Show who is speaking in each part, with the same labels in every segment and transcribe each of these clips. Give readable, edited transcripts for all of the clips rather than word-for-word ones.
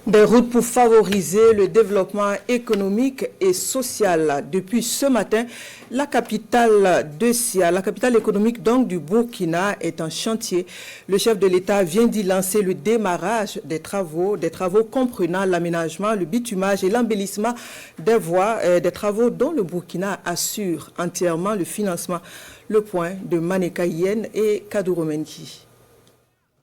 Speaker 1: Des routes pour favoriser le développement économique et social. Depuis ce matin, la capitale de Sia, la capitale économique donc du Burkina, est en chantier. Le chef de l'État vient d'y lancer le démarrage des travaux comprenant l'aménagement, le bitumage et l'embellissement des voies, des travaux dont le Burkina assure entièrement le financement. Le point de Maneka Yen et Kadouro Menki.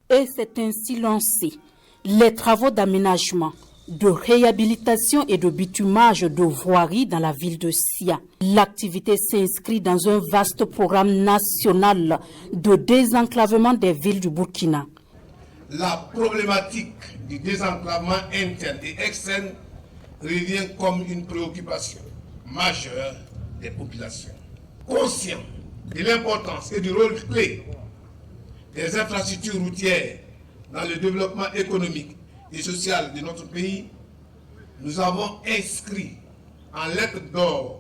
Speaker 2: Et c'est ainsi lancé. Les travaux d'aménagement, de réhabilitation et de bitumage de voiries dans la ville de Sia. L'activité s'inscrit dans un vaste programme national de désenclavement des villes du Burkina.
Speaker 3: La problématique du désenclavement interne et externe revient comme une préoccupation majeure des populations. Conscients de l'importance et du rôle clé des infrastructures routières dans le développement économique et social de notre pays, nous avons inscrit en lettres d'or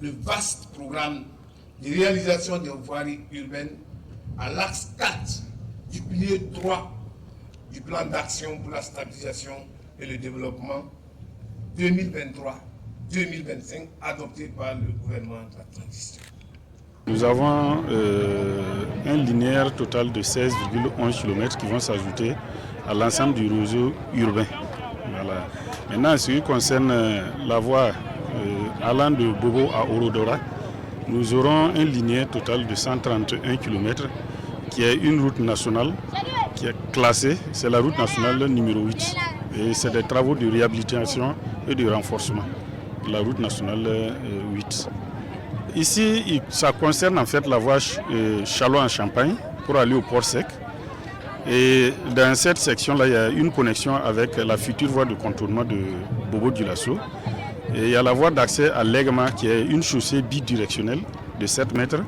Speaker 3: le vaste programme de réalisation des voiries urbaines à l'axe 4 du pilier 3 du plan d'action pour la stabilisation et le développement 2023-2025 adopté par le gouvernement de la transition.
Speaker 4: Nous avons un linéaire total de 16,11 km qui vont s'ajouter à l'ensemble du réseau urbain. Voilà. Maintenant, en ce qui concerne la voie allant de Bobo à Orodora, nous aurons un linéaire total de 131 km qui est une route nationale qui est classée, c'est la route nationale numéro 8. Et c'est des travaux de réhabilitation et de renforcement de la route nationale 8. Ici, ça concerne en fait la voie Châlons en Champagne pour aller au port sec. Et dans cette section-là, il y a une connexion avec la future voie de contournement de Bobo-Dioulasso. Et il y a la voie d'accès à l'Egma qui est une chaussée bidirectionnelle de 7 mètres.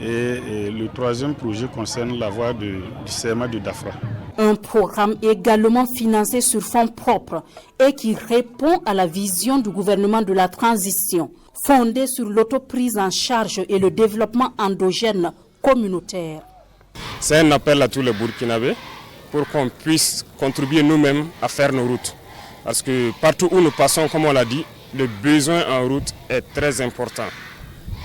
Speaker 4: Et le troisième projet concerne la voie du CMA de Dafra.
Speaker 2: Un programme également financé sur fonds propres et qui répond à la vision du gouvernement de la transition, fondé sur l'autoprise en charge et le développement endogène communautaire.
Speaker 5: C'est un appel à tous les Burkinabés pour qu'on puisse contribuer nous-mêmes à faire nos routes. Parce que partout où nous passons, comme on l'a dit, le besoin en route est très important.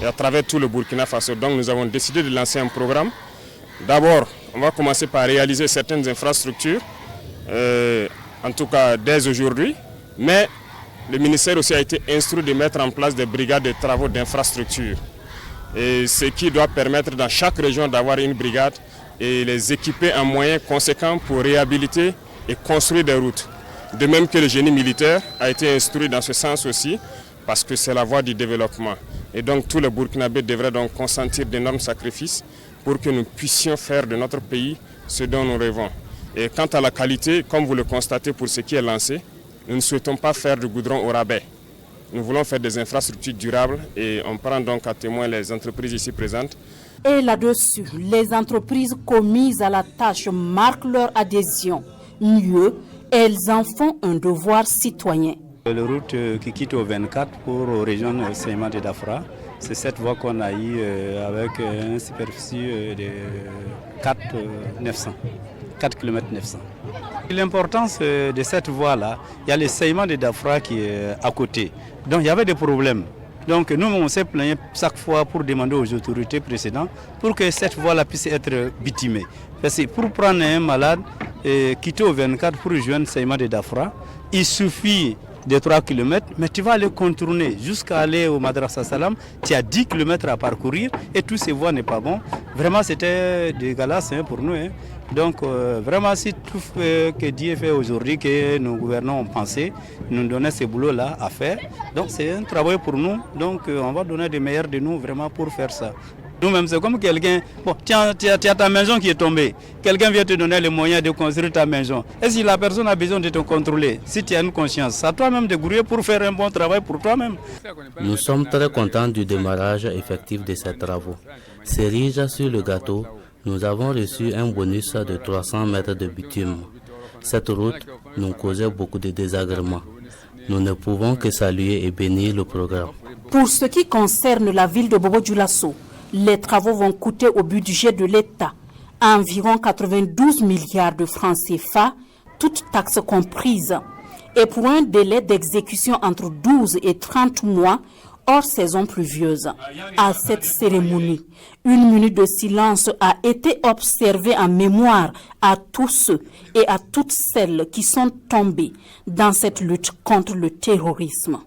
Speaker 5: Et à travers tout le Burkina Faso, donc nous avons décidé de lancer un programme. D'abord, on va commencer par réaliser certaines infrastructures, en tout cas dès aujourd'hui, mais le ministère aussi a été instruit de mettre en place des brigades de travaux d'infrastructure. Et ce qui doit permettre dans chaque région d'avoir une brigade et les équiper en moyens conséquents pour réhabiliter et construire des routes. De même que le génie militaire a été instruit dans ce sens aussi, parce que c'est la voie du développement. Et donc tous les Burkinabés devraient donc consentir d'énormes sacrifices pour que nous puissions faire de notre pays ce dont nous rêvons. Et quant à la qualité, comme vous le constatez pour ce qui est lancé, nous ne souhaitons pas faire du goudron au rabais. Nous voulons faire des infrastructures durables et on prend donc à témoin les entreprises ici présentes.
Speaker 2: Et là-dessus, les entreprises commises à la tâche marquent leur adhésion. Mieux, elles en font un devoir citoyen.
Speaker 6: La route qui quitte au 24 pour rejoindre Seyma de Dafra, c'est cette voie qu'on a eue avec une superficie de 4 km 900. L'importance de cette voie-là, il y a le Seyma de Dafra qui est à côté. Donc il y avait des problèmes. Donc nous, on s'est plaint chaque fois pour demander aux autorités précédentes pour que cette voie-là puisse être bitumée. Parce que pour prendre un malade et quitter au 24 pour rejoindre Seyma de Dafra, il suffit de 3 km, mais tu vas aller contourner jusqu'à aller au Madrasa Salam, tu as 10 km à parcourir et tous ces voies n'est pas bon. Vraiment c'était dégueulasse pour nous. Donc vraiment si tout ce que Dieu fait aujourd'hui, que nos gouvernants ont pensé, nous donner ce boulot-là à faire. Donc c'est un travail pour nous, donc on va donner des meilleurs de nous vraiment pour faire ça. Nous-mêmes, c'est comme quelqu'un, bon, tu as ta maison qui est tombée, quelqu'un vient te donner les moyens de construire ta maison. Et si la personne a besoin de te contrôler, si tu as une conscience, c'est à toi-même de grouiller pour faire un bon travail pour toi-même.
Speaker 7: Nous sommes très contents du démarrage effectif de ces travaux. Cerise sur le gâteau, nous avons reçu un bonus de 300 mètres de bitume. Cette route nous causait beaucoup de désagréments. Nous ne pouvons que saluer et bénir le programme.
Speaker 2: Pour ce qui concerne la ville de Bobo-Dioulasso, les travaux vont coûter au budget de l'État environ 92 milliards de francs CFA, toutes taxes comprises. et pour un délai d'exécution entre 12 et 30 mois hors saison pluvieuse. À cette cérémonie, 1 minute de silence a été observée en mémoire à tous ceux et à toutes celles qui sont tombés dans cette lutte contre le terrorisme.